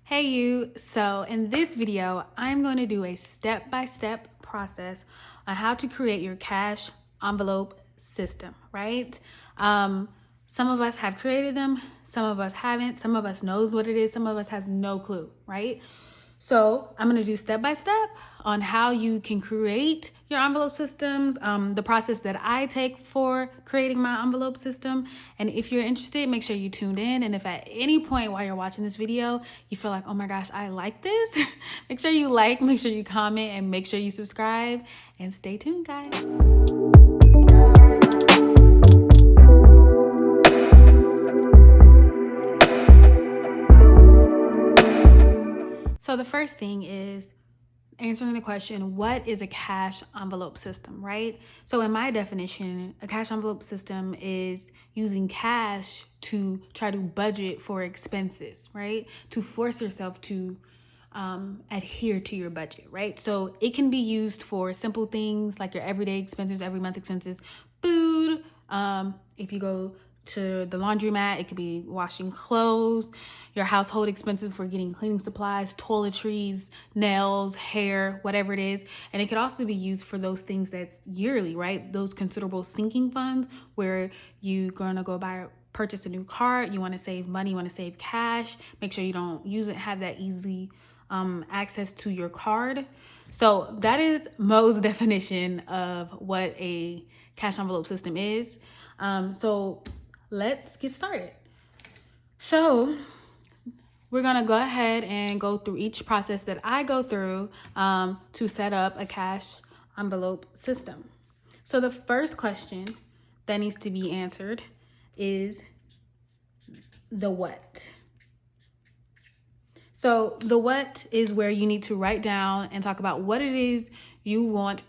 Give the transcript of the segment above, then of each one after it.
Hey you, so in this video, I'm going to do a step-by-step process on how to create your cash envelope system, right? Some of us have created them, some of us haven't, some of us knows what it is, some of us has no clue, right? So I'm going to do step by step on how you can create your envelope systems, the process that I take for creating my envelope system. And if you're interested, make sure you tuned in. And if at any point while you're watching this video, you feel like, oh my gosh, I like this, make sure you like, make sure you comment, and make sure you subscribe. And stay tuned, guys. So the first thing is answering the question, what is a cash envelope system, right? So in my definition, a cash envelope system is using cash to try to budget for expenses, right? To force yourself to adhere to your budget, right? So it can be used for simple things like your everyday expenses, every month expenses, food. If you go to the laundromat, it could be washing clothes, your household expenses for getting cleaning supplies, toiletries, nails, hair, whatever it is. And it could also be used for those things that's yearly, right? Those considerable sinking funds where you're gonna go purchase a new car, you want to save money, you want to save cash, make sure you don't use it, have that easy access to your card. So that is Moe's definition of what a cash envelope system is. So let's get started. So we're gonna go ahead and go through each process that I go through to set up a cash envelope system. So the first question that needs to be answered is the what. So the what is where you need to write down and talk about what it is you want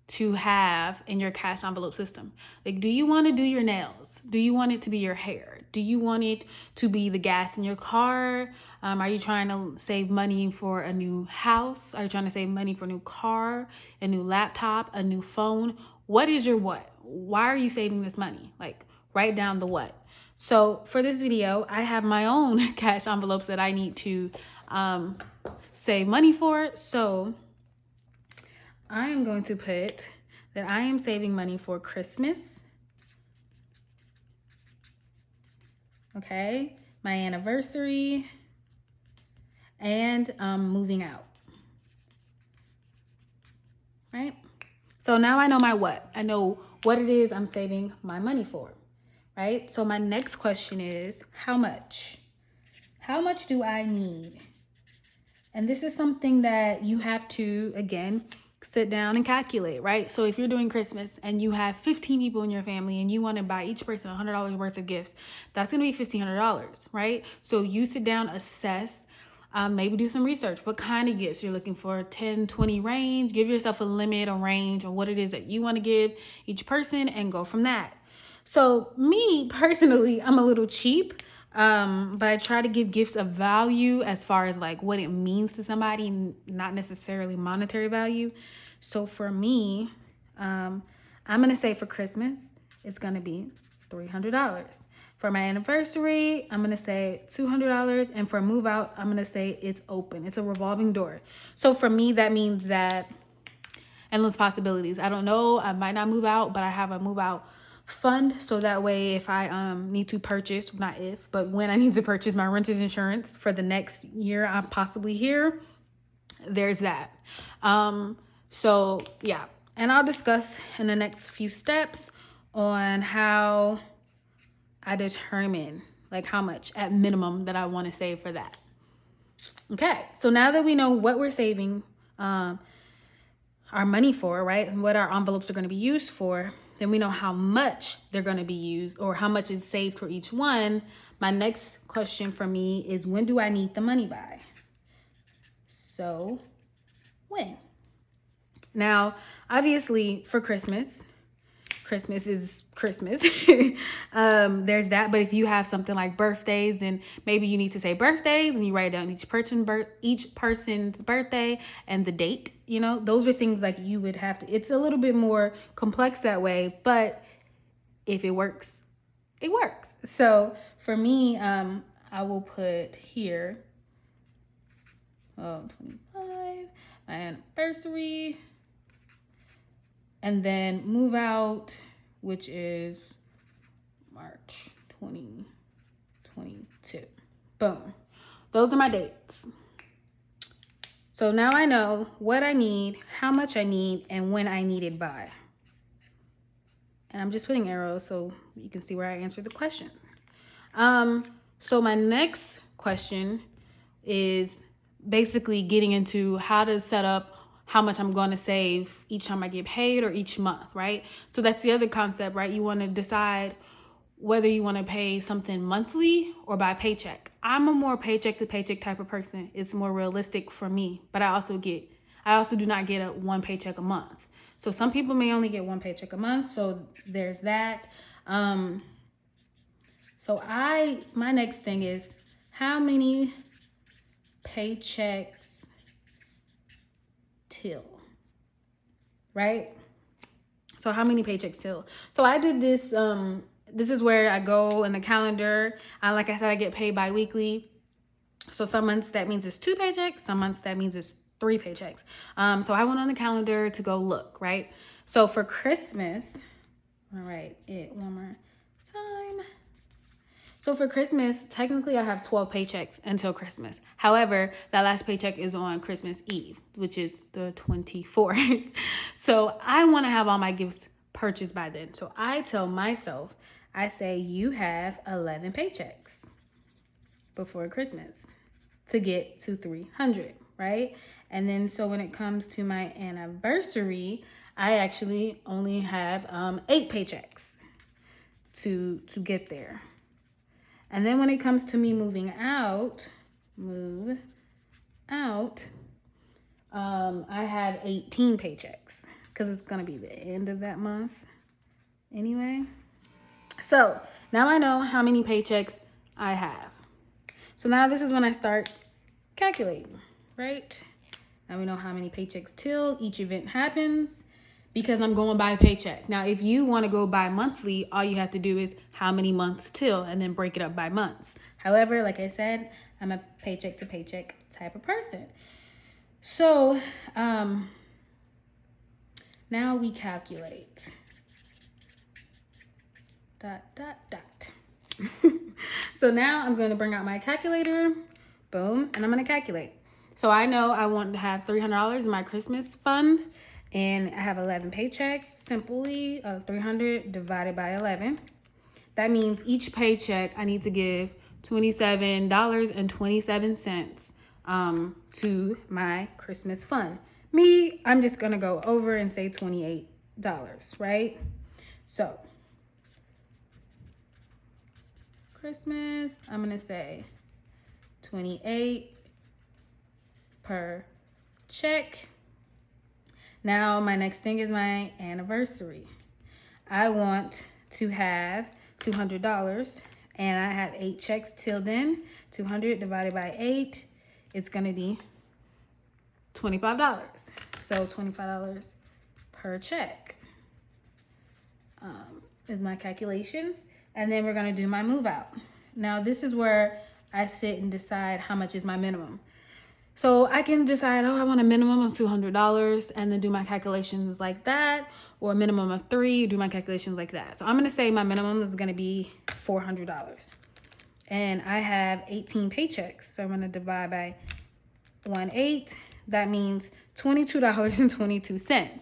to have in your cash envelope system. Like, do you want to do your nails? Do you want it to be your hair? Do you want it to be the gas in your car? Are you trying to save money for a new house? Are you trying to save money for a new car, a new laptop, a new phone? What is your what? Why are you saving this money? Like, write down the what. So for this video, I have my own cash envelopes that I need to save money for. So I am going to put that I am saving money for Christmas, okay, my anniversary, and moving out, right? So now I know my what. I know what it is I'm saving my money for, right? So my next question is, how much? How much do I need? And this is something that you have to, again, sit down and calculate, right? So if you're doing Christmas and you have 15 people in your family and you want to buy each person $100 worth of gifts, that's going to be $1,500, right? So you sit down, assess, maybe do some research. What kind of gifts you're looking for? 10, 20 range. Give yourself a limit, a range on what it is that you want to give each person and go from that. So me personally, I'm a little cheap. But I try to give gifts of value as far as like what it means to somebody, not necessarily monetary value. So for me, I'm gonna say for Christmas, it's gonna be $300. For my anniversary, I'm gonna say $200. And for move out, I'm gonna say it's open. It's a revolving door. So for me, that means that endless possibilities. I don't know, I might not move out, but I have a move out fund, so that way if I need to purchase, not if, but when I need to purchase my renter's insurance for the next year I'm possibly here, there's that. So yeah, and I'll discuss in the next few steps on how I determine like how much at minimum that I want to save for that. Okay, so now that we know what we're saving our money for, right, and what our envelopes are going to be used for, then we know how much they're going to be used or how much is saved for each one. My next question for me is, when do I need the money by? So when? Now, obviously for Christmas is Christmas. There's that. But if you have something like birthdays, then maybe you need to say birthdays and you write down each person's birthday and the date. You know, those are things like you would have to. It's a little bit more complex that way, but if it works, it works. So for me, I will put here 25, my anniversary, and then move out, which is March 2022. Boom. Those are my dates. So now I know what I need, how much I need, and when I need it by. And I'm just putting arrows so you can see where I answered the question. So my next question is basically getting into how to set up how much I'm going to save each time I get paid or each month, right? So that's the other concept, right? You want to decide whether you want to pay something monthly or by paycheck. I'm a more paycheck to paycheck type of person. It's more realistic for me, but I also do not get a one paycheck a month. So some people may only get one paycheck a month. So there's that. So my next thing is how many paychecks till, right? So how many paychecks till? So I did this, this is where I go in the calendar. Like I said, I get paid bi-weekly. So some months that means it's 2 paychecks. Some months that means it's 3 paychecks. So I went on the calendar to go look, right? So for Christmas, all right, one more time. So for Christmas, technically I have 12 paychecks until Christmas. However, that last paycheck is on Christmas Eve, which is the 24th. So I want to have all my gifts purchased by then. So I tell myself, I say you have 11 paychecks before Christmas to get to 300, right? And then so when it comes to my anniversary, I actually only have 8 paychecks to get there. And then when it comes to me moving out, I have 18 paychecks because it's going to be the end of that month anyway. So now I know how many paychecks I have. So now this is when I start calculating, right? Now we know how many paychecks till each event happens because I'm going by paycheck. Now, if you want to go by monthly, all you have to do is how many months till and then break it up by months. However, like I said, I'm a paycheck to paycheck type of person. So now we calculate. ... So now I'm going to bring out my calculator. Boom. And I'm going to calculate. So I know I want to have $300 in my Christmas fund. And I have 11 paychecks. Simply 300 divided by 11. That means each paycheck I need to give $27.27 to my Christmas fund. I'm just going to go over and say $28, right? So Christmas, I'm going to say 28 per check. Now my next thing is my anniversary. I want to have $200 and I have 8 checks till then. 200 divided by 8, it's going to be $25. So $25 per check is my calculations. And then we're going to do my move out. Now this is where I sit and decide how much is my minimum. So I can decide, I want a minimum of $200 and then do my calculations like that, or a minimum of 3, do my calculations like that. So I'm going to say my minimum is going to be $400. And I have 18 paychecks. So I'm going to divide by 1/8. That means $22.22.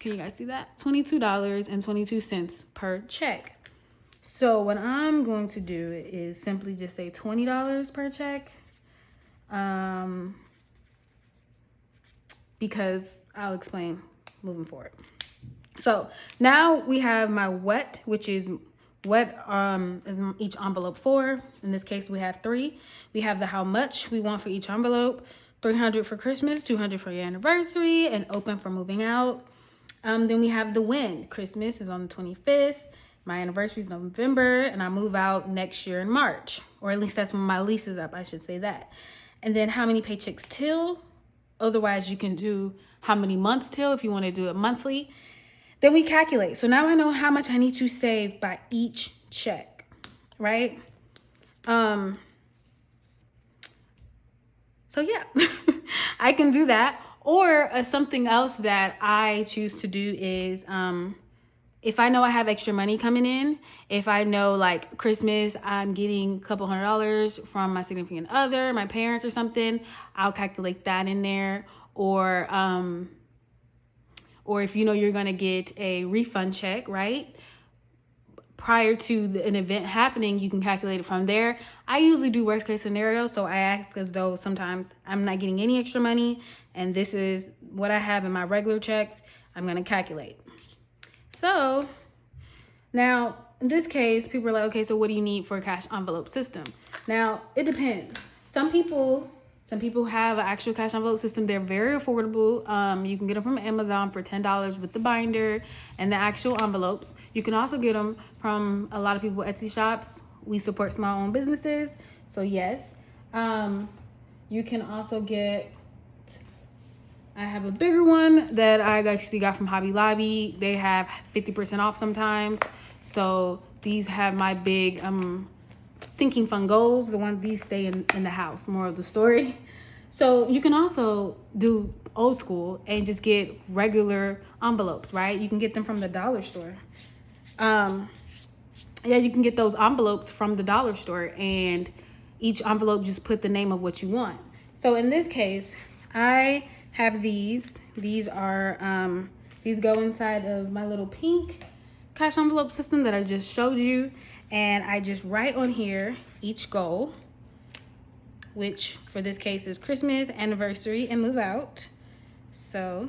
Can you guys see that? $22.22 per check. So what I'm going to do is simply just say $20 per check. Because I'll explain moving forward. So now we have my what, which is what is each envelope for. In this case, we have 3. We have the how much we want for each envelope. 300 for Christmas, 200 for your anniversary, and open for moving out. Then we have the when. Christmas is on the 25th. My anniversary is November, and I move out next year in March. Or at least that's when my lease is up, I should say that. And then how many paychecks till? Otherwise, you can do how many months till if you want to do it monthly. Then we calculate. So now I know how much I need to save by each check, right? So yeah, I can do that. Or something else that I choose to do is if I know I have extra money coming in, if I know like Christmas, I'm getting a couple $100 from my significant other, my parents or something, I'll calculate that in there. Or if you know you're gonna get a refund check, right? Prior to an event happening, you can calculate it from there. I usually do worst case scenario, so I act as though sometimes I'm not getting any extra money and this is what I have in my regular checks. I'm gonna calculate. So now in this case, people are like, okay, so what do you need for a cash envelope system? Now it depends. Some people have an actual cash envelope system. They're very affordable. You can get them from Amazon for $10 with the binder and the actual envelopes. You can also get them from a lot of people Etsy shops. We support small-owned businesses, so yes. You can also get, I have a bigger one that I actually got from Hobby Lobby. They have 50% off sometimes. So these have my big sinking fund goals. The ones these stay in the house, more of the story. So you can also do old school and just get regular envelopes, right? You can get them from the dollar store. Yeah, you can get those envelopes from the dollar store, and each envelope just put the name of what you want. So in this case, I have these. These are these go inside of my little pink cash envelope system that I just showed you, and I just write on here each goal, which for this case is Christmas, anniversary, and move out. So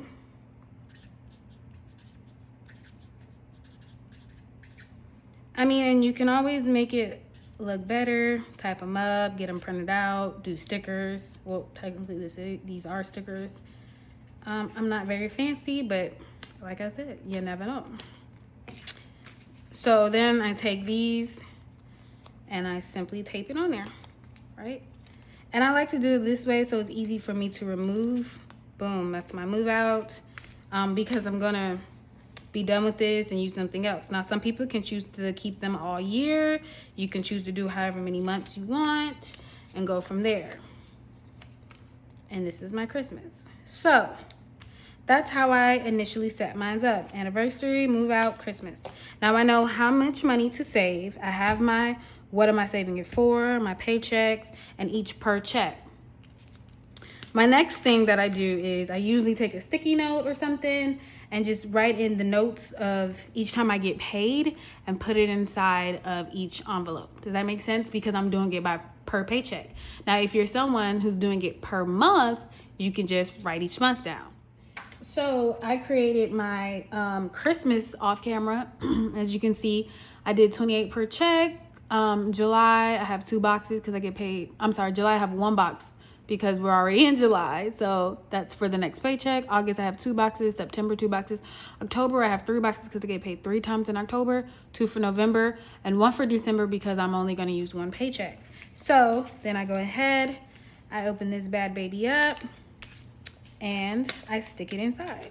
I mean, and you can always make it look better, type them up, get them printed out, do stickers. Well, technically these are stickers. I'm not very fancy, but like I said, you never know. So then I take these and I simply tape it on there, right? And I like to do it this way so it's easy for me to remove. Boom, that's my move out. Because I'm gonna be done with this and use something else. Now, some people can choose to keep them all year. You can choose to do however many months you want and go from there. And this is my Christmas. So that's how I initially set mine up. Anniversary, move out, Christmas. Now I know how much money to save. I have my, what am I saving it for, my paychecks, and each per check. My next thing that I do is I usually take a sticky note or something and just write in the notes of each time I get paid and put it inside of each envelope. Does that make sense? Because I'm doing it by per paycheck. Now, if you're someone who's doing it per month, you can just write each month down. So I created my Christmas off camera. As you can see, I did 28 per check. July, I have 2 boxes because I get paid. I'm sorry, July I have 1 box because we're already in July. So that's for the next paycheck. August, I have 2 boxes. September, 2 boxes. October, I have 3 boxes because I get paid 3 times in October, 2 for November, and 1 for December because I'm only going to use 1 paycheck. So then I go ahead, I open this bad baby up, and I stick it inside.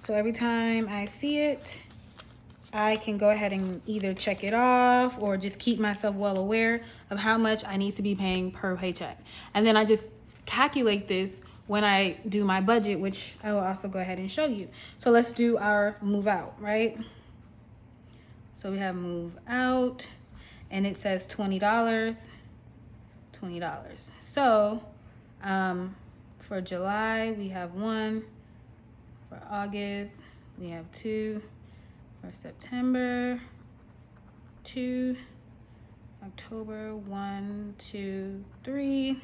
So every time I see it, I can go ahead and either check it off or just keep myself well aware of how much I need to be paying per paycheck. And then I just calculate this when I do my budget, which I will also go ahead and show you. So let's do our move out, right? So we have move out and it says $20, $20. So for July, we have 1. For August, we have 2. For September, 2. October, 1, 2, 3.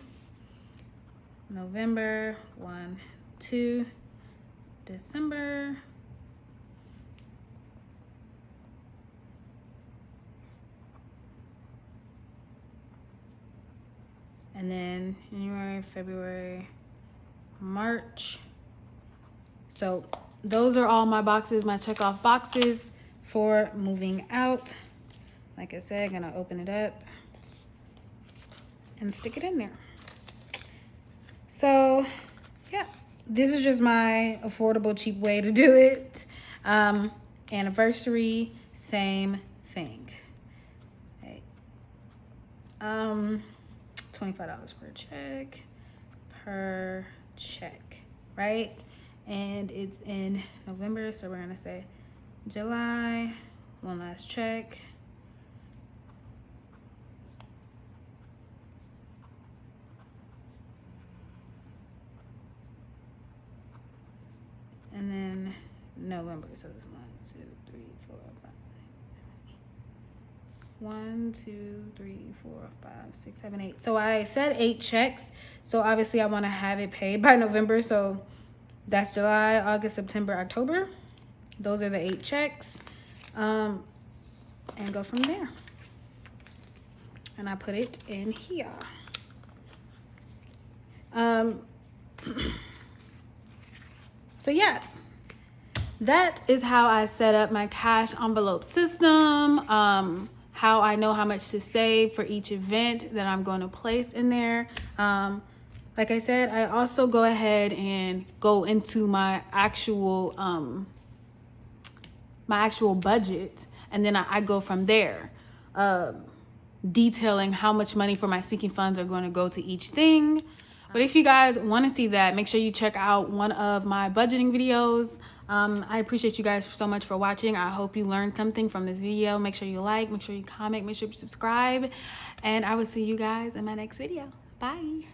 November, 1, 2. December, and then January, February, March. So those are all my boxes, my check off boxes for moving out. Like I said, I'm gonna open it up and stick it in there. So yeah, this is just my affordable, cheap way to do it. Anniversary, same thing. Okay. $25 per check, per check, right? And it's in November, so we're gonna say July, one last check. And then November, so it's 1, 2, 3, 4, 5. 1, 2, 3, 4, 5, 6, 7, 8. So I said 8 checks. So obviously I want to have it paid by November. So that's July, August, September, October. Those are the 8 checks. And go from there. And I put it in here. So yeah, that is how I set up my cash envelope system. How I know how much to save for each event that I'm going to place in there. Like I said, I also go ahead and go into my actual budget, and then I go from there, detailing how much money for my sinking funds are going to go to each thing. But if you guys want to see that, make sure you check out one of my budgeting videos. I appreciate you guys so much for watching. I hope you learned something from this video. Make sure you like, make sure you comment, make sure you subscribe, and I will see you guys in my next video. Bye.